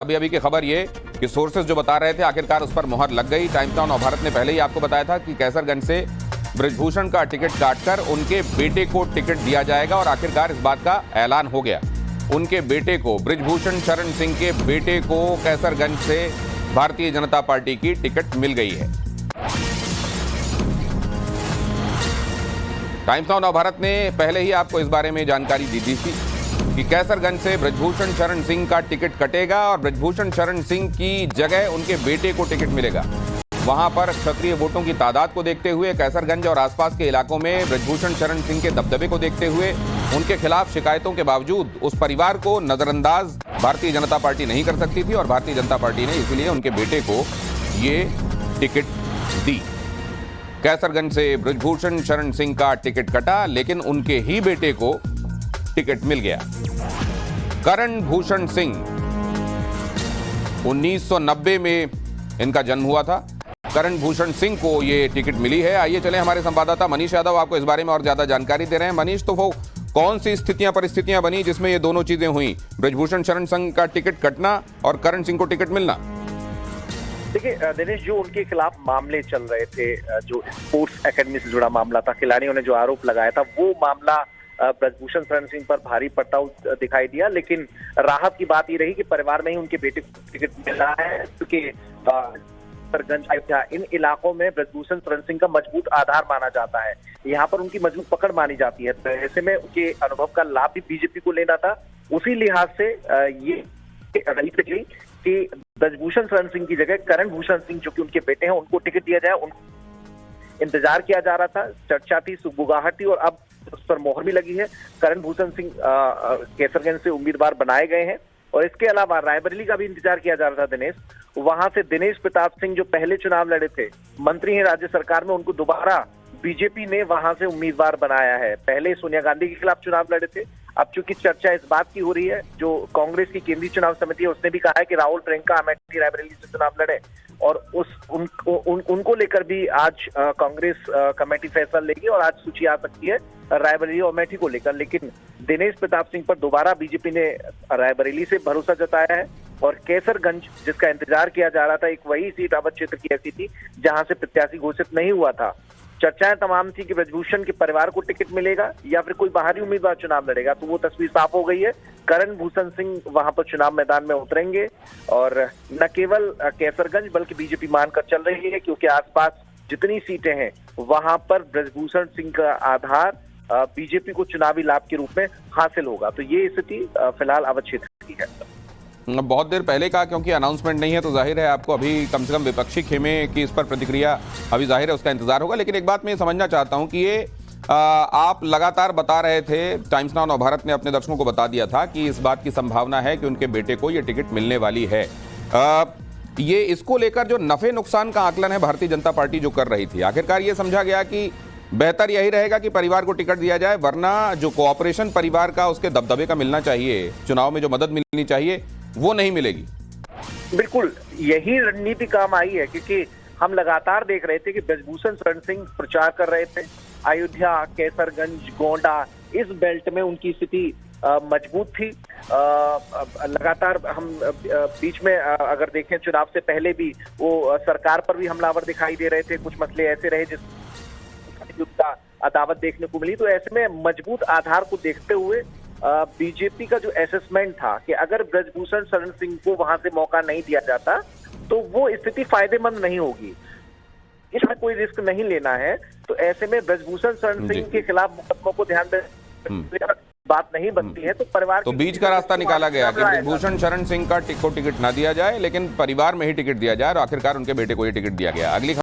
अभी अभी की खबर ये कि सोर्सेज जो बता रहे थे आखिरकार उस पर मुहर लग गई। टाइम्स नाउ नवभारत ने पहले ही आपको बताया था कि कैसरगंज से बृजभूषण का टिकट काटकर उनके बेटे को टिकट दिया जाएगा और आखिरकार इस बात का ऐलान हो गया। उनके बेटे को, बृजभूषण शरण सिंह के बेटे को कैसरगंज से भारतीय जनता पार्टी की टिकट मिल गई है। टाइम्स नाउ नवभारत ने पहले ही आपको इस बारे में जानकारी दी थी कि कैसरगंज से बृजभूषण शरण सिंह का टिकट कटेगा और बृजभूषण शरण सिंह की जगह उनके बेटे को टिकट मिलेगा। वहां पर क्षत्रिय वोटों की तादाद को देखते हुए, कैसरगंज और आसपास के इलाकों में बृजभूषण शरण सिंह के दबदबे को देखते हुए, उनके खिलाफ शिकायतों के बावजूद उस परिवार को नजरअंदाज भारतीय जनता पार्टी नहीं कर सकती थी और भारतीय जनता पार्टी ने इसलिए उनके बेटे को ये टिकट दी। कैसरगंज से बृजभूषण शरण सिंह का टिकट कटा, लेकिन उनके ही बेटे को टिकट मिल गया। करण भूषण सिंह 1990 में इनका जन्म हुआ था। करण भूषण सिंह को ये टिकट मिली है। आइए चले हमारे संवाददाता मनीष यादव आपको इस बारे में और ज्यादा जानकारी दे रहे हैं। मनीष, तो वो कौन सी परिस्थितियां बनी जिसमें ये दोनों चीजें हुई, बृजभूषण शरण सिंह का टिकट कटना और करण सिंह को टिकट मिलना? देखिए दिनेश, जो उनके खिलाफ मामले चल रहे थे, जो स्पोर्ट्स एकेडमी से जुड़ा मामला था, खिलाड़ियों ने जो आरोप लगाया था, वो मामला बृजभूषण शरण सिंह पर भारी पड़ता हुआ दिखाई दिया। लेकिन राहत की बात ये रही कि परिवार में ही उनके बेटे को टिकट मिल रहा है, क्योंकि कैसरगंज, अयोध्या, इन इलाकों में बृजभूषण शरण सिंह का मजबूत आधार माना जाता है। यहाँ पर उनकी मजबूत पकड़ मानी जाती है। तो ऐसे में उनके अनुभव का लाभ भी बीजेपी को लेना था। उसी लिहाज से ये रही कि बृजभूषण शरण सिंह की जगह करण भूषण सिंह, जो कि उनके बेटे हैं, उनको टिकट दिया जाए। उनको इंतजार किया जा रहा था, चर्चा थी, सुगबुगाहट थी और अब उस पर मोहर भी लगी है। करण भूषण सिंह कैसरगंज से उम्मीदवार बनाए गए हैं और इसके अलावा रायबरेली का भी इंतजार किया जा रहा था दिनेश। वहां से दिनेश प्रताप सिंह, जो पहले चुनाव लड़े थे, मंत्री हैं राज्य सरकार में, उनको दोबारा बीजेपी ने वहां से उम्मीदवार बनाया है। पहले सोनिया गांधी के खिलाफ चुनाव लड़े थे। अब चूंकि चर्चा इस बात की हो रही है, जो कांग्रेस की केंद्रीय चुनाव समिति है उसने भी कहा है कि राहुल प्रियंका अमेठी रायबरेली से चुनाव लड़े और उनको लेकर भी आज कांग्रेस कमेटी फैसला लेगी और आज सूची आ सकती है रायबरेली और अमेठी को लेकर। लेकिन दिनेश प्रताप सिंह पर दोबारा बीजेपी ने रायबरेली से भरोसा जताया है और कैसरगंज, जिसका इंतजार किया जा रहा था, एक वही सीट अवध क्षेत्र की ऐसी थी जहां से प्रत्याशी घोषित नहीं हुआ था। चर्चाएं तमाम थी कि बृजभूषण के परिवार को टिकट मिलेगा या फिर कोई बाहरी उम्मीदवार चुनाव लड़ेगा। तो वो तस्वीर साफ हो गई है। करण भूषण सिंह वहां पर चुनाव मैदान में उतरेंगे और न केवल कैसरगंज बल्कि बीजेपी मानकर चल रही है, क्योंकि आसपास जितनी सीटें हैं वहां पर बृजभूषण सिंह का आधार बीजेपी को चुनावी लाभ के रूप में हासिल होगा। तो ये स्थिति फिलहाल अवध क्षेत्र की है। बहुत देर पहले का, क्योंकि अनाउंसमेंट नहीं है तो जाहिर है आपको अभी कम से कम विपक्षी खेमे की इस पर प्रतिक्रिया अभी जाहिर है उसका इंतजार होगा। लेकिन एक बात मैं समझना चाहता हूं कि ये आप लगातार बता रहे थे, टाइम्स नाउ नवभारत ने अपने दर्शकों को बता दिया था कि इस बात की संभावना है कि उनके बेटे को ये टिकट मिलने वाली है। ये इसको लेकर जो नफे नुकसान का आकलन है भारतीय जनता पार्टी जो कर रही थी, आखिरकार ये समझा गया कि बेहतर यही रहेगा कि परिवार को टिकट दिया जाए, वरना जो कोऑपरेशन परिवार का, उसके दबदबे का मिलना चाहिए, चुनाव में जो मदद मिलनी चाहिए वो नहीं मिलेगी। बिल्कुल यही रणनीति काम आई है, क्योंकि हम लगातार देख रहे थे कि बृजभूषण शरण सिंह प्रचार कर रहे थे। अयोध्या, कैसरगंज, गोंडा, इस बेल्ट में उनकी स्थिति मजबूत थी। लगातार हम बीच में अगर देखें, चुनाव से पहले भी वो सरकार पर भी हमलावर दिखाई दे रहे थे। कुछ मसले ऐसे रहे जिसका अदावत देखने को मिली। तो ऐसे में मजबूत आधार को देखते हुए बीजेपी का जो असेसमेंट था कि अगर बृजभूषण शरण सिंह को वहां से मौका नहीं दिया जाता तो वो स्थिति फायदेमंद नहीं होगी, इसमें कोई रिस्क नहीं लेना है। तो ऐसे में बृजभूषण शरण सिंह के खिलाफ मुकदमों को ध्यान में बात नहीं बनती है तो परिवार, तो बीच का रास्ता निकाला गया कि बृजभूषण शरण सिंह का टिकट ना दिया जाए, लेकिन परिवार में ही टिकट दिया जाए और आखिरकार उनके बेटे को ये टिकट दिया गया। अगली